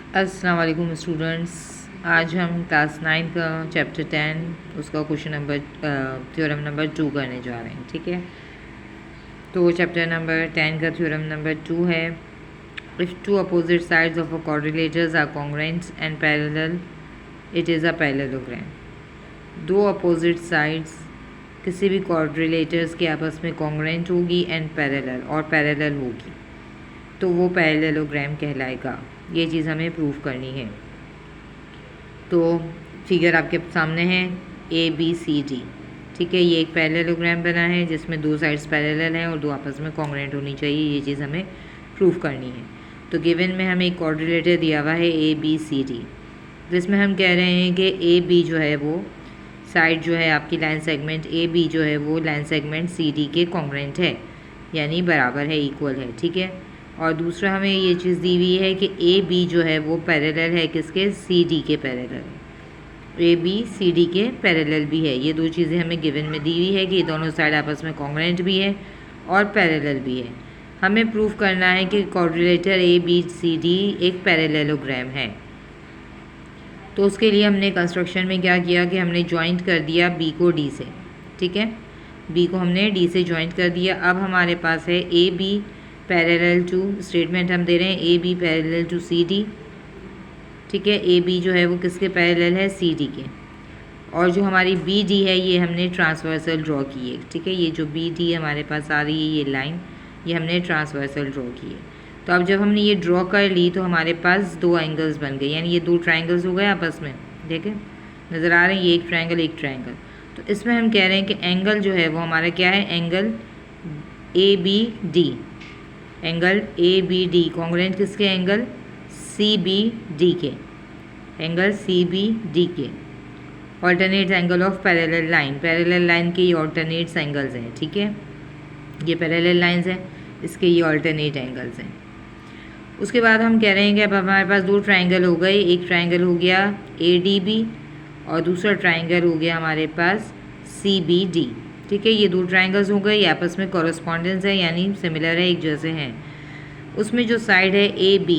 अस्सलाम वालेकुम स्टूडेंट्स। आज हम क्लास 9 का चैप्टर 10 उसका क्वेश्चन नंबर थ्योरम नंबर 2 करने जा रहे हैं। ठीक है, तो चैप्टर नंबर 10 का थ्योरम नंबर 2 है, if two opposite sides of a quadrilaterals are congruent and parallel it is a parallelogram. दो अपोजिट साइड्स किसी भी क्वाड्रिलेटर्स के आपस में कॉन्ग्रुएंट होगी एंड पैरेलल और पैरेलल होगी तो वो पैरेललोग्राम कहलाएगा। ये चीज़ हमें प्रूव करनी है। तो फिगर आपके सामने है ABCD। ठीक है, ये एक पैरेललोग्राम बना है जिसमें दो साइड्स पैरेलल हैं और दो आपस में कॉन्ग्रुएंट होनी चाहिए। ये चीज़ हमें प्रूव करनी है। तो गिवन में हमें एक क्वाड्रिलेटर दिया हुआ है ABCD, जिसमें हम कह रहे हैं कि AB जो है वो साइड जो है आपकी लाइन सेगमेंट AB जो है वो लाइन सेगमेंट CD के कॉन्ग्रुएंट है, यानी बराबर है, इक्वल है। ठीक है, और दूसरा हमें ये चीज़ दी हुई है कि AB जो है वो पैरेलल है किसके, CD के पैरेलल। AB CD के पैरेलल भी है। ये दो चीज़ें हमें गिवन में दी हुई है कि दोनों साइड आपस में कॉन्ग्रुएंट भी है और पैरेलल भी है। हमें प्रूव करना है कि क्वाड्रिलेटर ABCD एक पैरेललोग्राम है। तो उसके लिए हमने कंस्ट्रक्शन में क्या किया कि हमने ज्वाइंट कर दिया B को D से। ठीक है, B को हमने D से ज्वाइंट कर दिया। अब हमारे पास है AB पैरेलल टू, स्टेटमेंट हम दे रहे हैं AB पैरेलल टू CD। ठीक है, AB जो है वो किसके पैरेलल है, CD के। और जो हमारी BD है ये हमने ट्रांसवर्सल ड्रॉ की है। ठीक है, ये जो BD हमारे पास आ रही है ये लाइन, ये हमने ट्रांसवर्सल ड्रॉ की है। तो अब जब हमने ये ड्रॉ कर ली तो हमारे पास दो एंगल्स बन गए, यानी ये दो ट्राइंगल्स हो गए आपस में। देखें, नज़र आ रहे हैं, ये एक ट्राइंगल एक ट्राइंगल। तो इसमें हम कह रहे हैं कि एंगल जो है वो हमारा क्या है, angle ABD। Angle ABD congruent किसके, एंगल CBD के, एंगल CBD के। Alternate angle of parallel line, parallel line के ये ऑल्टरनेट्स एंगल्स हैं। ठीक है, ये पैरेलल लाइंस हैं, इसके ये ऑल्टरनेट एंगल्स हैं। उसके बाद हम कह रहे हैं कि अब हमारे पास दो ट्राइंगल हो गए। एक ट्राइंगल हो गया ADB और दूसरा ट्राइंगल हो गया हमारे पास CBD। ठीक है, ये दो ट्राइंगल्स हो गए, ये आपस में कॉरस्पॉन्डेंस है, यानी सिमिलर है, एक जैसे हैं। उसमें जो साइड है AB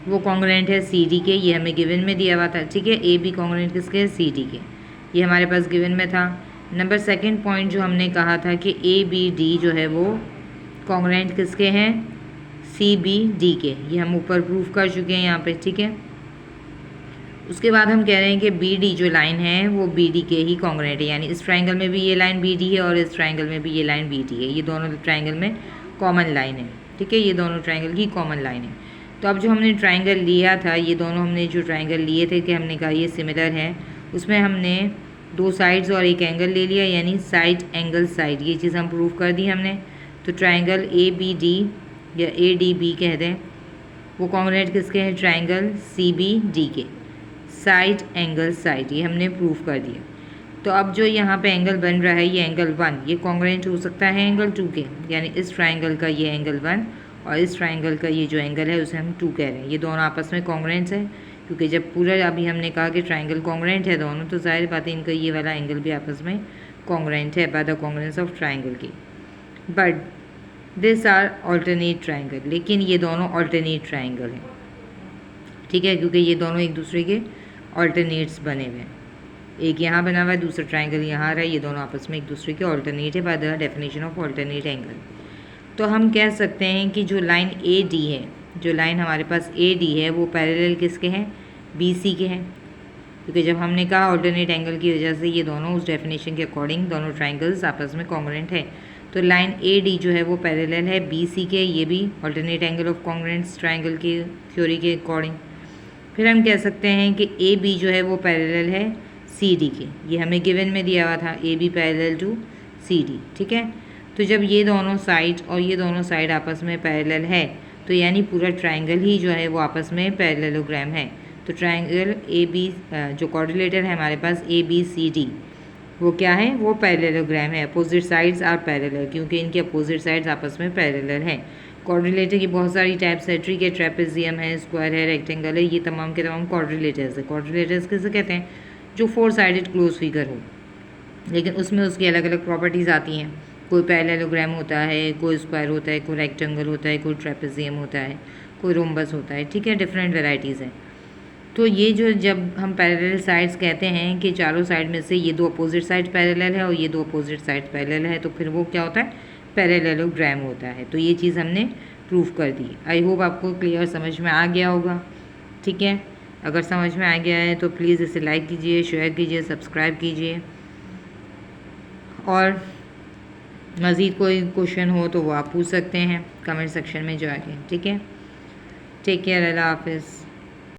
वो कॉन्ग्रुएंट है CD के, ये हमें गिवन में दिया हुआ था। ठीक है, AB कॉन्ग्रुएंट किसके है, CD के, ये हमारे पास गिवन में था। नंबर सेकंड पॉइंट जो हमने कहा था कि ABD जो है वो कॉन्ग्रुएंट किसके हैं, CBD के, ये हम ऊपर प्रूफ कर चुके हैं यहाँ पे। ठीक है, उसके बाद हम कह रहे हैं कि BD जो लाइन है वो BD के ही कॉन्ग्रुएंट है, यानी इस ट्राइंगल में भी ये लाइन BD है और इस ट्राइंगल में भी ये लाइन BD है। ये दोनों ट्राइंगल में कॉमन लाइन है। ठीक है, ये दोनों ट्राइंगल की कॉमन लाइन है। तो अब जो हमने ट्राइंगल लिया था, ये दोनों हमने जो ट्राइंगल लिए थे कि हमने कहा ये सिमिलर है, उसमें हमने दो साइड्स और एक एंगल ले लिया, यानी साइड एंगल साइड, ये चीज़ हम प्रूव कर दी हमने। तो ट्राइंगल ABD या ADB कह दें, वो कॉन्ग्रुएंट किसके हैं, ट्राइंगल CBD के, साइड एंगल साइड, ये हमने प्रूफ कर दिया। तो अब जो यहाँ पे एंगल बन रहा है ये एंगल 1, ये कॉन्ग्रुएंट हो सकता है एंगल 2 के, यानी इस ट्राइंगल का ये एंगल 1 और इस ट्राइंगल का ये जो एंगल है उसे हम 2 कह रहे हैं। ये दोनों आपस में कॉन्ग्रुएंट्स है, क्योंकि जब पूरा अभी हमने कहा कि ट्राइंगल कॉन्ग्रुएंट है दोनों, तो जाहिर बात है इनका ये वाला एंगल भी आपस में कॉन्ग्रुएंट है by the congruence of triangle की। But this are alternate triangle, लेकिन ये दोनों ऑल्टरनेट ट्राइंगल हैं। ठीक है, क्योंकि ये दोनों एक दूसरे के ऑल्टरनेट्स बने हुए हैं, एक यहाँ बना हुआ है, दूसरा ट्राइंगल यहाँ आ रहा है, ये दोनों आपस में एक दूसरे के ऑल्टरनेट है by the definition of alternate angle. तो हम कह सकते हैं कि जो लाइन AD है, जो लाइन हमारे पास AD है वो पैरेलल किसके हैं, BC के हैं, क्योंकि जब हमने कहा ऑल्टरनेट एंगल की वजह से ये दोनों उस डेफिनेशन के अकॉर्डिंग दोनों ट्राइंगल्स आपस में कॉन्ग्रुएंट है। तो लाइन AD जो है वो पैरेलल है BC के, ये भी alternate angle of congruents triangle की थ्योरी के अकॉर्डिंग। फिर हम कह सकते हैं कि AB जो है वो पैरेलल है CD के, ये हमें गिवन में दिया हुआ था, AB पैरेलल टू CD। ठीक है, तो जब ये दोनों साइड और ये दोनों साइड आपस में पैरेलल है तो यानी पूरा ट्राइंगल ही जो है वो आपस में पैरेललोग्राम है। तो ट्राइंगल AB जो क्वाड्रिलेटर है हमारे पास ABCD, वो क्या है, वो पैरेललोग्राम है। अपोजिट साइड्स आर पैरेलल, क्योंकि इनके अपोजिट साइड्स आपस में पैरेलल हैं। क्वाड्रिलेटर की बहुत सारी टाइप्स है, ट्री के, ट्रेपेजियम है, स्क्वायर है, रेक्टेंगल है, ये तमाम के तमाम क्वाड्रिलेटर्स है। क्वाड्रिलेटर्स किसे कहते हैं, जो 4 साइडेड क्लोज फिगर हो, लेकिन उसमें उसकी अलग अलग प्रॉपर्टीज़ आती हैं। कोई पैरेललोग्राम होता है, कोई स्क्वायर होता है, कोई रेक्टेंगल होता है, कोई ट्रेपेजियम होता है। कोई रोम्बस होता है, ठीक है, डिफरेंट वेराइटीज़ हैं। तो ये जो जब हम पैरेलल साइड्स कहते हैं कि चारों साइड में से ये दो अपोजिट साइड पैरेलल है और ये दो अपोजिट साइड पैरेलल है, तो फिर वो क्या होता है, पैरेललोग्राम होता है। तो ये चीज़ हमने प्रूव कर दी। आई होप आपको क्लियर समझ में आ गया होगा, ठीक है। अगर समझ में आ गया है तो प्लीज़ इसे लाइक कीजिए, शेयर कीजिए, सब्सक्राइब कीजिए, और मज़ीद कोई क्वेश्चन हो तो वो आप पूछ सकते हैं कमेंट सेक्शन में जाके, ठीक है। टेक केयर, अल्लाह हाफिज़।